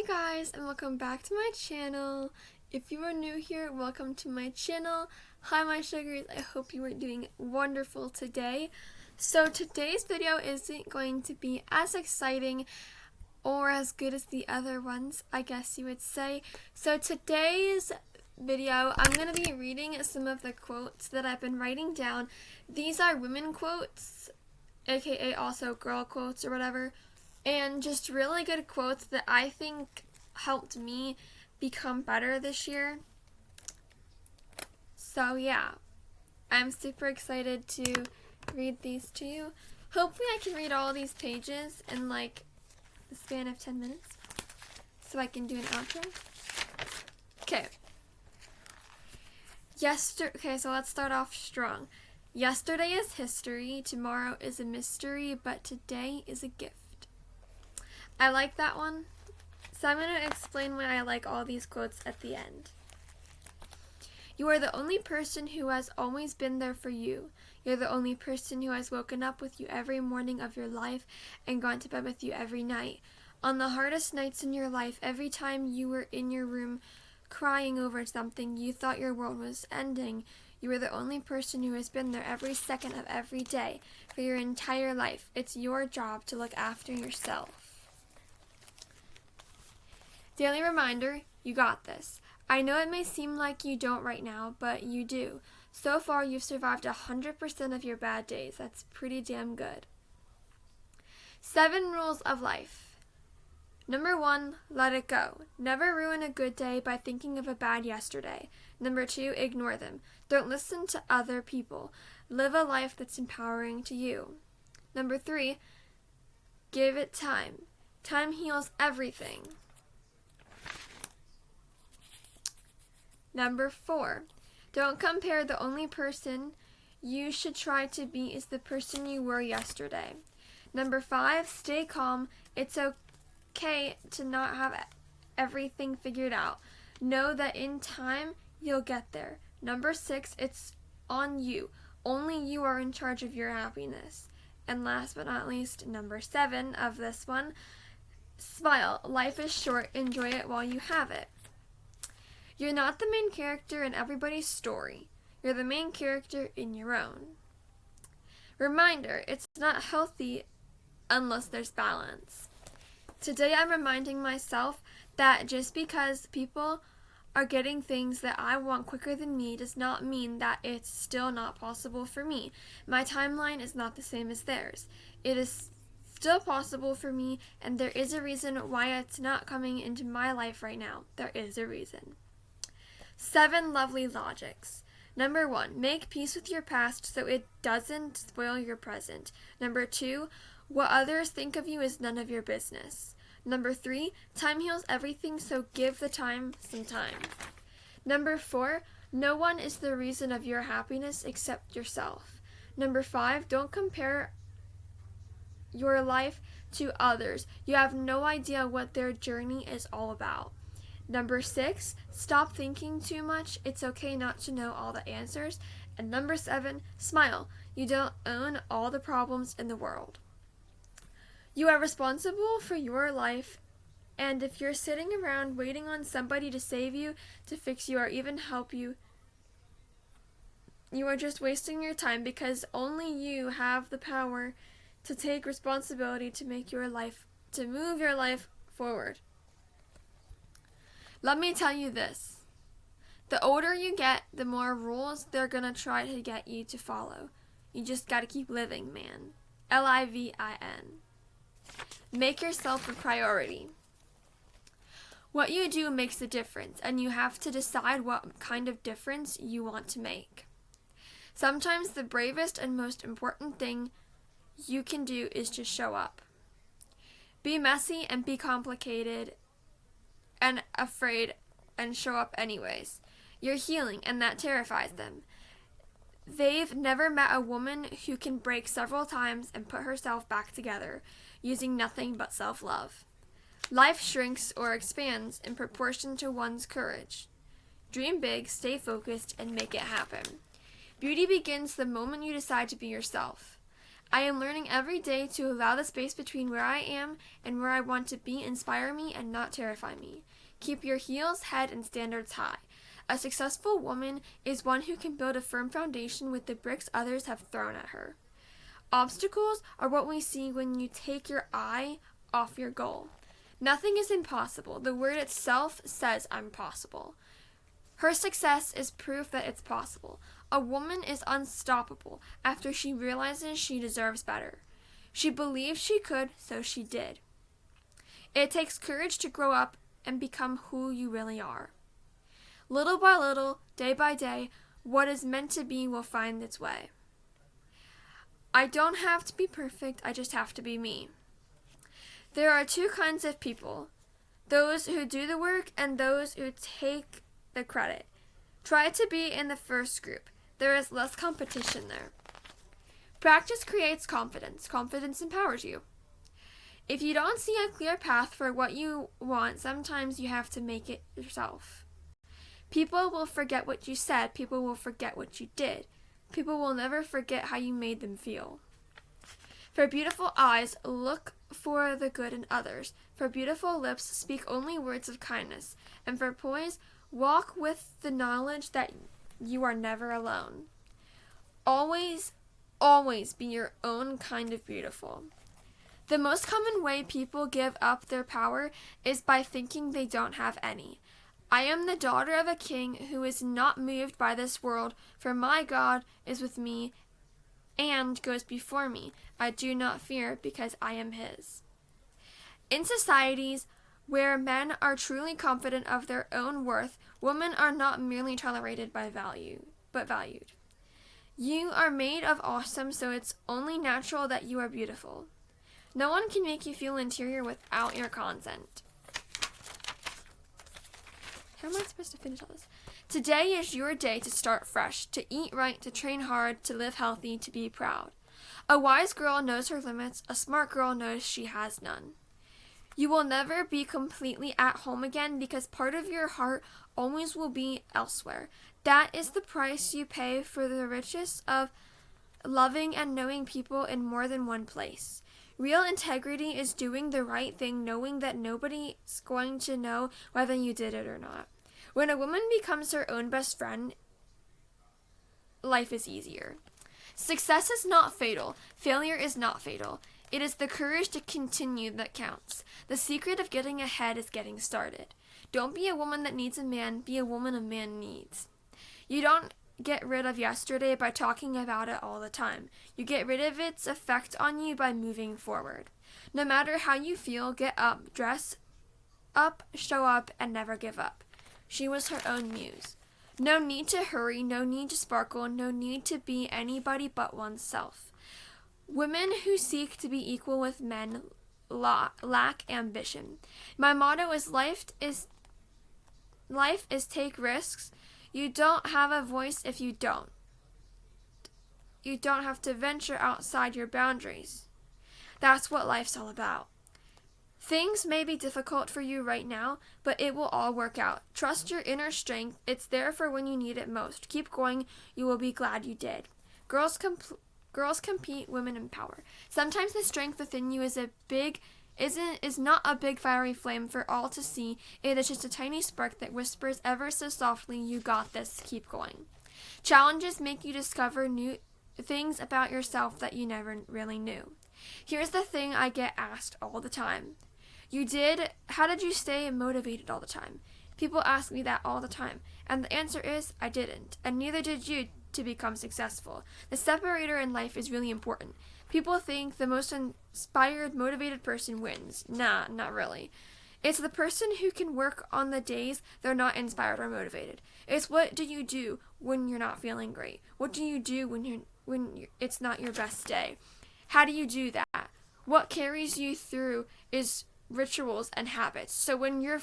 guys, and welcome back to my channel. If you are new here, welcome to my channel. Hi my sugars, I hope you are doing wonderful today. So today's video isn't going to be as exciting or as good as the other ones, I guess you would say. So today's video, I'm going to be reading some of the quotes that I've been writing down. These are women quotes, aka also girl quotes or whatever. And just really good quotes that I think helped me become better this year. So yeah, I'm super excited to read these to you. Hopefully I can read all these pages in like the span of 10 minutes so I can do an outro. Okay. Okay, so let's start off strong. Yesterday is history, tomorrow is a mystery, but today is a gift. I like that one, so I'm going to explain why I like all these quotes at the end. You are the only person who has always been there for you. You're the only person who has woken up with you every morning of your life and gone to bed with you every night. On the hardest nights in your life, every time you were in your room crying over something you thought your world was ending, you are the only person who has been there every second of every day for your entire life. It's your job to look after yourself. Daily reminder, you got this. I know it may seem like you don't right now, but you do. So far, you've survived 100% of your bad days. That's pretty damn good. 7 rules of life. Number 1, let it go. Never ruin a good day by thinking of a bad yesterday. Number 2, ignore them. Don't listen to other people. Live a life that's empowering to you. Number 3, give it time. Time heals everything. Number 4, don't compare. The only person you should try to be is the person you were yesterday. Number 5, stay calm. It's okay to not have everything figured out. Know that in time, you'll get there. Number 6, it's on you. Only you are in charge of your happiness. And last but not least, number 7 of this one, smile. Life is short. Enjoy it while you have it. You're not the main character in everybody's story. You're the main character in your own. Reminder, it's not healthy unless there's balance. Today I'm reminding myself that just because people are getting things that I want quicker than me does not mean that it's still not possible for me. My timeline is not the same as theirs. It is still possible for me, and there is a reason why it's not coming into my life right now. There is a reason. 7 lovely logics. Number 1, make peace with your past so it doesn't spoil your present. Number 2, what others think of you is none of your business. Number 3, time heals everything, so give the time some time. Number 4, no one is the reason of your happiness except yourself. Number 5, don't compare your life to others. You have no idea what their journey is all about. Number 6, stop thinking too much. It's okay not to know all the answers. And number 7, smile. You don't own all the problems in the world. You are responsible for your life, and if you're sitting around waiting on somebody to save you, to fix you, or even help you, you are just wasting your time because only you have the power to take responsibility to move your life forward. Let me tell you this. The older you get, the more rules they're going to try to get you to follow. You just got to keep living, man. LIVIN. Make yourself a priority. What you do makes a difference, and you have to decide what kind of difference you want to make. Sometimes the bravest and most important thing you can do is just show up. Be messy and be complicated and afraid and show up anyways. You're healing, and that terrifies them. They've never met a woman who can break several times and put herself back together using nothing but self-love. Life shrinks or expands in proportion to one's courage. Dream big, stay focused, and make it happen. Beauty begins the moment you decide to be yourself. I am learning every day to allow the space between where I am and where I want to be inspire me and not terrify me. Keep your heels, head, and standards high. A successful woman is one who can build a firm foundation with the bricks others have thrown at her. Obstacles are what we see when you take your eye off your goal. Nothing is impossible. The word itself says I'm possible. Her success is proof that it's possible. A woman is unstoppable after she realizes she deserves better. She believed she could, so she did. It takes courage to grow up and become who you really are. Little by little, day by day, what is meant to be will find its way. I don't have to be perfect, I just have to be me. There are two kinds of people, those who do the work and those who take the credit. Try to be in the first group. There is less competition there. Practice creates confidence. Confidence empowers you. If you don't see a clear path for what you want, sometimes you have to make it yourself. People will forget what you said. People will forget what you did. People will never forget how you made them feel. For beautiful eyes, look for the good in others. For beautiful lips, speak only words of kindness. And for poise, walk with the knowledge that you are never alone. Always, always be your own kind of beautiful. The most common way people give up their power is by thinking they don't have any. I am the daughter of a king who is not moved by this world, for my God is with me and goes before me. I do not fear because I am his. In societies where men are truly confident of their own worth, women are not merely tolerated but valued. You are made of awesome, so it's only natural that you are beautiful. No one can make you feel interior without your consent. How am I supposed to finish all this? Today is your day to start fresh, to eat right, to train hard, to live healthy, to be proud. A wise girl knows her limits. A smart girl knows she has none. You will never be completely at home again because part of your heart always will be elsewhere. That is the price you pay for the richness of loving and knowing people in more than one place. Real integrity is doing the right thing, knowing that nobody's going to know whether you did it or not. When a woman becomes her own best friend, life is easier. Success is not fatal. Failure is not fatal. It is the courage to continue that counts. The secret of getting ahead is getting started. Don't be a woman that needs a man. Be a woman a man needs. You don't get rid of yesterday by talking about it all the time. You get rid of its effect on you by moving forward. No matter how you feel, get up, dress up, show up, and never give up. She was her own muse. No need to hurry, no need to sparkle, no need to be anybody but oneself. Women who seek to be equal with men lack ambition. My motto is life is take risks. You don't have a voice if you don't. You don't have to venture outside your boundaries. That's what life's all about. Things may be difficult for you right now, but it will all work out. Trust your inner strength. It's there for when you need it most. Keep going. You will be glad you did. Girls compete, women empower. Sometimes the strength within you is not a big fiery flame for all to see. It is just a tiny spark that whispers ever so softly, you got this, keep going. Challenges make you discover new things about yourself that you never really knew. Here's the thing I get asked all the time. How did you stay motivated all the time? People ask me that all the time, and the answer is, I didn't, and neither did you to become successful. The separator in life is really important. People think the most inspired, motivated person wins. Nah, not really. It's the person who can work on the days they're not inspired or motivated. It's what do you do when you're not feeling great? What do you do when it's not your best day? How do you do that? What carries you through is rituals and habits. So when you're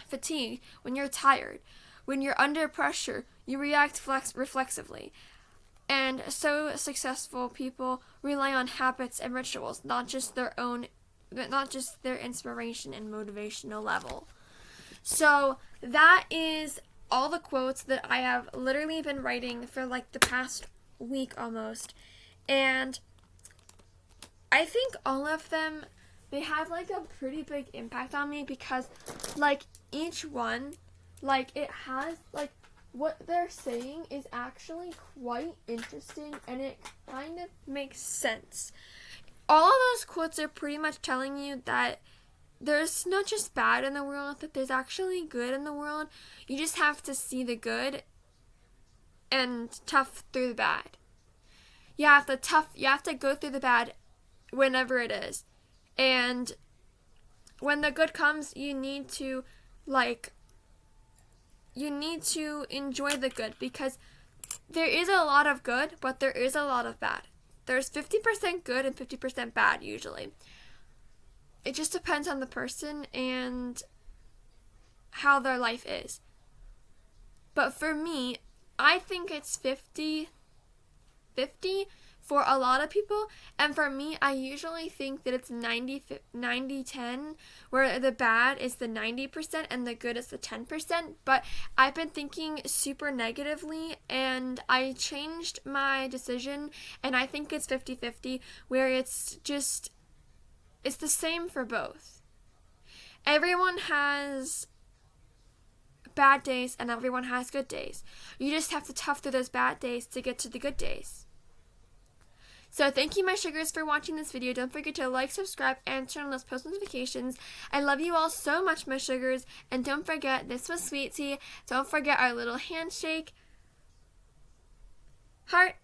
fatigued, when you're tired, when you're under pressure, you react reflexively. And so successful people rely on habits and rituals, not just their inspiration and motivational level. So that is all the quotes that I have literally been writing for like the past week almost. And I think all of them, they have like a pretty big impact on me because like each one, like it has like what they're saying is actually quite interesting and it kind of makes sense. All of those quotes are pretty much telling you that there's not just bad in the world, that there's actually good in the world. You just have to see the good and tough through the bad. You have to go through the bad whenever it is. And when the good comes, you need to enjoy the good because there is a lot of good, but there is a lot of bad. There's 50% good and 50% bad usually. It just depends on the person and how their life is. But for me, I think it's 50-50 for a lot of people, and for me, I usually think that it's 90-10, where the bad is the 90% and the good is the 10%, but I've been thinking super negatively, and I changed my decision, and I think it's 50-50, where it's the same for both. Everyone has bad days and everyone has good days. You just have to tough through those bad days to get to the good days. So thank you, my sugars, for watching this video. Don't forget to like, subscribe, and turn on those post notifications. I love you all so much, my sugars. And don't forget, this was Sweet Tea. Don't forget our little handshake. Heart,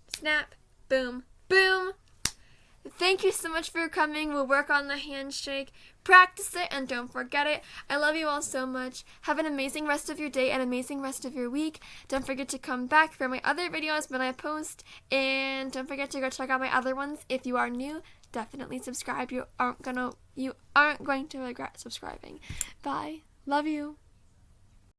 snap, boom, boom. Thank you so much for coming. We'll work on the handshake. Practice it and don't forget it. I love you all so much. Have an amazing rest of your day and amazing rest of your week. Don't forget to come back for my other videos when I post. And don't forget to go check out my other ones. If you are new, definitely subscribe. You aren't going to regret subscribing. Bye. Love you.